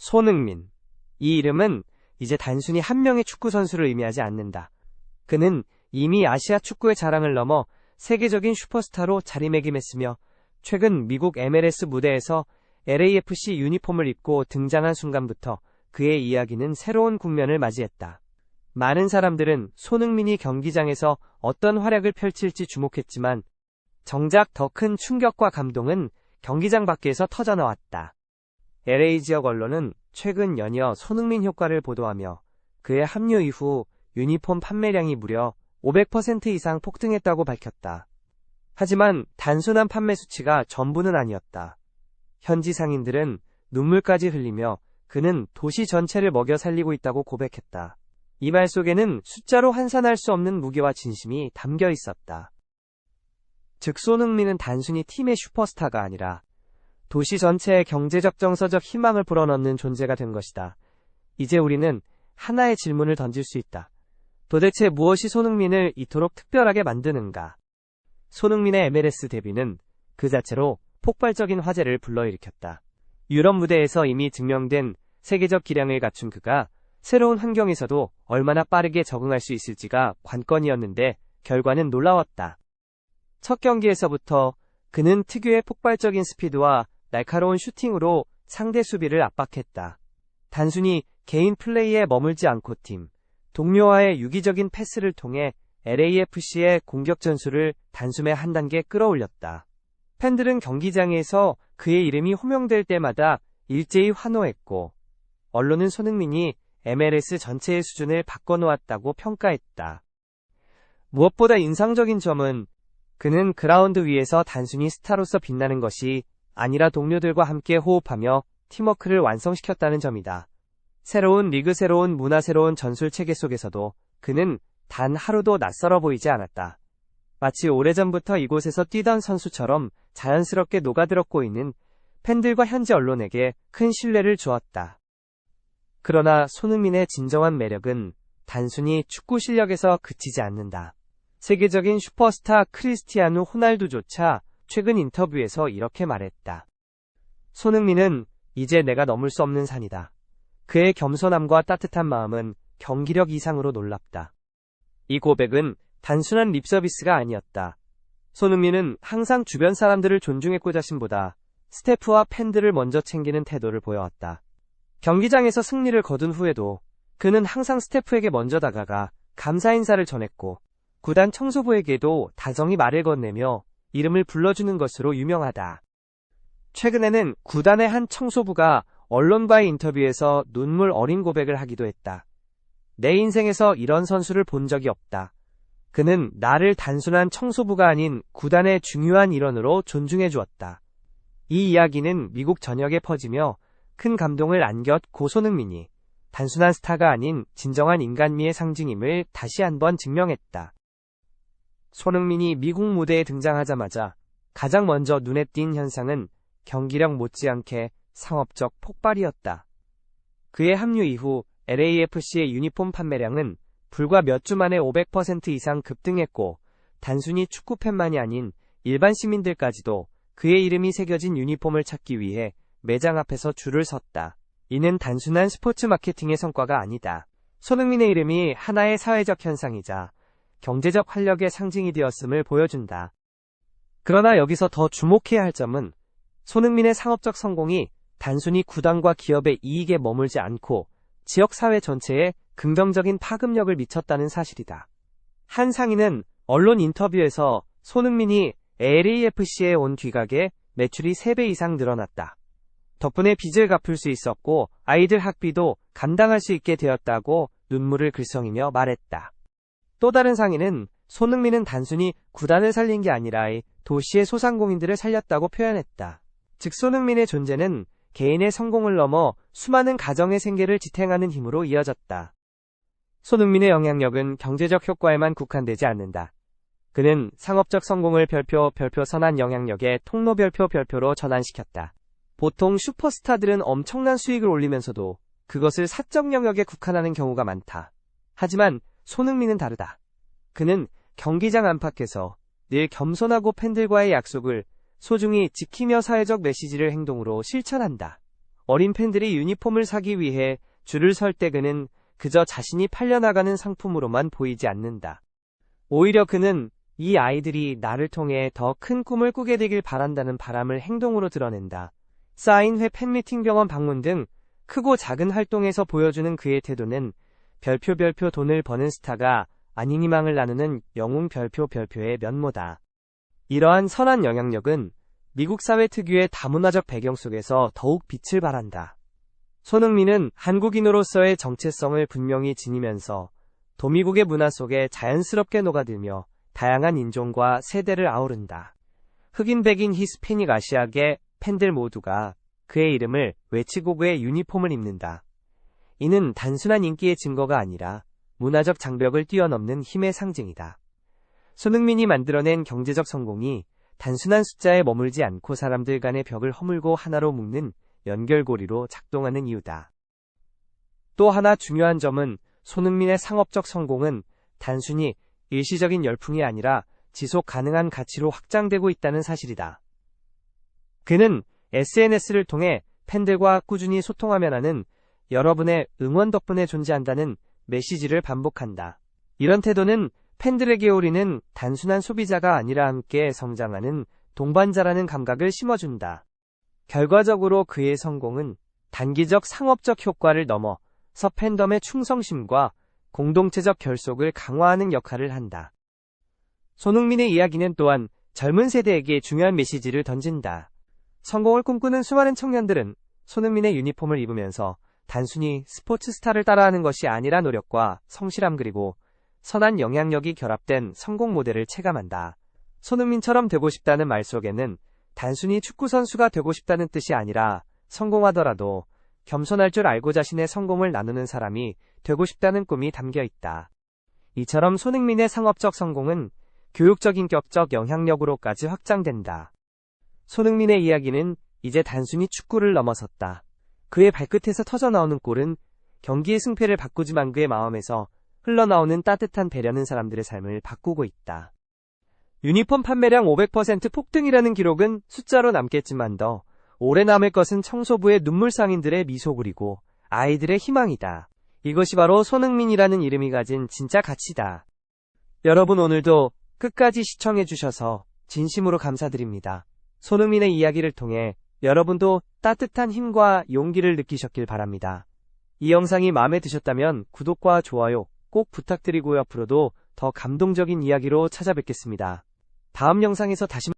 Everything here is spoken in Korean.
손흥민. 이 이름은 이제 단순히 한 명의 축구 선수를 의미하지 않는다. 그는 이미 아시아 축구의 자랑을 넘어 세계적인 슈퍼스타로 자리매김했으며 최근 미국 MLS 무대에서 LAFC 유니폼을 입고 등장한 순간부터 그의 이야기는 새로운 국면을 맞이했다. 많은 사람들은 손흥민이 경기장에서 어떤 활약을 펼칠지 주목했지만 정작 더 큰 충격과 감동은 경기장 밖에서 터져나왔다. LA 지역 언론은 최근 연이어 손흥민 효과를 보도하며 그의 합류 이후 유니폼 판매량이 무려 500% 이상 폭등했다고 밝혔다. 하지만 단순한 판매 수치가 전부는 아니었다. 현지 상인들은 눈물까지 흘리며 그는 도시 전체를 먹여 살리고 있다고 고백했다. 이 말 속에는 숫자로 환산할 수 없는 무게와 진심이 담겨 있었다. 즉 손흥민은 단순히 팀의 슈퍼스타가 아니라 도시 전체의 경제적 정서적 희망을 불어넣는 존재가 된 것이다. 이제 우리는 하나의 질문을 던질 수 있다. 도대체 무엇이 손흥민을 이토록 특별하게 만드는가? 손흥민의 MLS 데뷔는 그 자체로 폭발적인 화제를 불러일으켰다. 유럽 무대에서 이미 증명된 세계적 기량을 갖춘 그가 새로운 환경에서도 얼마나 빠르게 적응할 수 있을지가 관건이었는데 결과는 놀라웠다. 첫 경기에서부터 그는 특유의 폭발적인 스피드와 날카로운 슈팅으로 상대 수비를 압박했다. 단순히 개인 플레이에 머물지 않고 팀, 동료와의 유기적인 패스를 통해 LAFC의 공격 전술을 단숨에 한 단계 끌어올렸다. 팬들은 경기장에서 그의 이름이 호명될 때마다 일제히 환호했고 언론은 손흥민이 MLS 전체의 수준을 바꿔놓았다고 평가했다. 무엇보다 인상적인 점은 그는 그라운드 위에서 단순히 스타로서 빛나는 것이 아니라 동료들과 함께 호흡하며 팀워크를 완성시켰다는 점이다. 새로운 리그, 새로운 문화, 새로운 전술 체계 속에서도 그는 단 하루도 낯설어 보이지 않았다. 마치 오래전부터 이곳에서 뛰던 선수처럼 자연스럽게 녹아들었고 있는 팬들과 현지 언론에게 큰 신뢰를 주었다. 그러나 손흥민의 진정한 매력은 단순히 축구 실력에서 그치지 않는다. 세계적인 슈퍼스타 크리스티아누 호날두조차 최근 인터뷰에서 이렇게 말했다. 손흥민은 이제 내가 넘을 수 없는 산이다. 그의 겸손함과 따뜻한 마음은 경기력 이상으로 놀랍다. 이 고백은 단순한 립서비스가 아니었다. 손흥민은 항상 주변 사람들을 존중했고 자신보다 스태프와 팬들을 먼저 챙기는 태도를 보여왔다. 경기장에서 승리를 거둔 후에도 그는 항상 스태프에게 먼저 다가가 감사 인사를 전했고 구단 청소부에게도 다정히 말을 건네며 이름을 불러주는 것으로 유명하다. 최근에는 구단의 한 청소부가 언론과의 인터뷰에서 눈물 어린 고백을 하기도 했다. 내 인생에서 이런 선수를 본 적이 없다. 그는 나를 단순한 청소부가 아닌 구단의 중요한 일원으로 존중해 주었다. 이 이야기는 미국 전역에 퍼지며 큰 감동을 안겼고 손흥민이 단순한 스타가 아닌 진정한 인간미의 상징임을 다시 한번 증명했다. 손흥민이 미국 무대에 등장하자마자 가장 먼저 눈에 띈 현상은 경기력 못지않게 상업적 폭발이었다. 그의 합류 이후 LAFC의 유니폼 판매량은 불과 몇 주 만에 500% 이상 급등했고 단순히 축구팬만이 아닌 일반 시민들까지도 그의 이름이 새겨진 유니폼을 찾기 위해 매장 앞에서 줄을 섰다. 이는 단순한 스포츠 마케팅의 성과가 아니다. 손흥민의 이름이 하나의 사회적 현상이자 경제적 활력의 상징이 되었음을 보여준다. 그러나 여기서 더 주목해야 할 점은 손흥민의 상업적 성공이 단순히 구단과 기업의 이익에 머물지 않고 지역사회 전체에 긍정적인 파급력을 미쳤다는 사실이다. 한 상인은 언론 인터뷰에서 손흥민이 LAFC에 온 귀각에 매출이 3배 이상 늘어났다. 덕분에 빚을 갚을 수 있었고 아이들 학비도 감당할 수 있게 되었다고 눈물을 글썽이며 말했다. 또 다른 상인은 손흥민은 단순히 구단을 살린 게 아니라 도시의 소상공인들을 살렸다고 표현했다. 즉 손흥민의 존재는 개인의 성공을 넘어 수많은 가정의 생계를 지탱하는 힘으로 이어졌다. 손흥민의 영향력은 경제적 효과에만 국한되지 않는다. 그는 상업적 성공을 별표 선한 영향력의 통로 별표로 전환시켰다. 보통 슈퍼스타들은 엄청난 수익을 올리면서도 그것을 사적 영역에 국한하는 경우가 많다. 하지만 손흥민은 다르다. 그는 경기장 안팎에서 늘 겸손하고 팬들과의 약속을 소중히 지키며 사회적 메시지를 행동으로 실천한다. 어린 팬들이 유니폼을 사기 위해 줄을 설 때 그는 그저 자신이 팔려나가는 상품으로만 보이지 않는다. 오히려 그는 이 아이들이 나를 통해 더 큰 꿈을 꾸게 되길 바란다는 바람을 행동으로 드러낸다. 사인회, 팬미팅, 병원 방문 등 크고 작은 활동에서 보여주는 그의 태도는 별표 돈을 버는 스타가 아닌 희망을 나누는 영웅 별표의 면모다. 이러한 선한 영향력은 미국 사회 특유의 다문화적 배경 속에서 더욱 빛을 발한다. 손흥민은 한국인으로서의 정체성을 분명히 지니면서 도미국의 문화 속에 자연스럽게 녹아들며 다양한 인종과 세대를 아우른다. 흑인, 백인, 히스패닉, 아시아계 팬들 모두가 그의 이름을 외치고 그의 유니폼을 입는다. 이는 단순한 인기의 증거가 아니라 문화적 장벽을 뛰어넘는 힘의 상징이다. 손흥민이 만들어낸 경제적 성공이 단순한 숫자에 머물지 않고 사람들 간의 벽을 허물고 하나로 묶는 연결고리로 작동하는 이유다. 또 하나 중요한 점은 손흥민의 상업적 성공은 단순히 일시적인 열풍이 아니라 지속 가능한 가치로 확장되고 있다는 사실이다. 그는 SNS를 통해 팬들과 꾸준히 소통하며 하는 여러분의 응원 덕분에 존재한다는 메시지를 반복한다. 이런 태도는 팬들에게 우리는 단순한 소비자가 아니라 함께 성장하는 동반자라는 감각을 심어준다. 결과적으로 그의 성공은 단기적 상업적 효과를 넘어서 팬덤의 충성심과 공동체적 결속을 강화하는 역할을 한다. 손흥민의 이야기는 또한 젊은 세대에게 중요한 메시지를 던진다. 성공을 꿈꾸는 수많은 청년들은 손흥민의 유니폼을 입으면서 단순히 스포츠 스타를 따라하는 것이 아니라 노력과 성실함 그리고 선한 영향력이 결합된 성공 모델을 체감한다. 손흥민처럼 되고 싶다는 말 속에는 단순히 축구 선수가 되고 싶다는 뜻이 아니라 성공하더라도 겸손할 줄 알고 자신의 성공을 나누는 사람이 되고 싶다는 꿈이 담겨 있다. 이처럼 손흥민의 상업적 성공은 교육적 인격적 영향력으로까지 확장된다. 손흥민의 이야기는 이제 단순히 축구를 넘어섰다. 그의 발끝에서 터져나오는 골은 경기의 승패를 바꾸지만 그의 마음에서 흘러나오는 따뜻한 배려는 사람들의 삶을 바꾸고 있다. 유니폼 판매량 500% 폭등이라는 기록은 숫자로 남겠지만 더 오래 남을 것은 청소부의 눈물 상인들의 미소 그리고 아이들의 희망이다. 이것이 바로 손흥민이라는 이름이 가진 진짜 가치다. 여러분, 오늘도 끝까지 시청해주셔서 진심으로 감사드립니다. 손흥민의 이야기를 통해 여러분도 따뜻한 힘과 용기를 느끼셨길 바랍니다. 이 영상이 마음에 드셨다면 구독과 좋아요 꼭 부탁드리고요. 앞으로도 더 감동적인 이야기로 찾아뵙겠습니다. 다음 영상에서 다시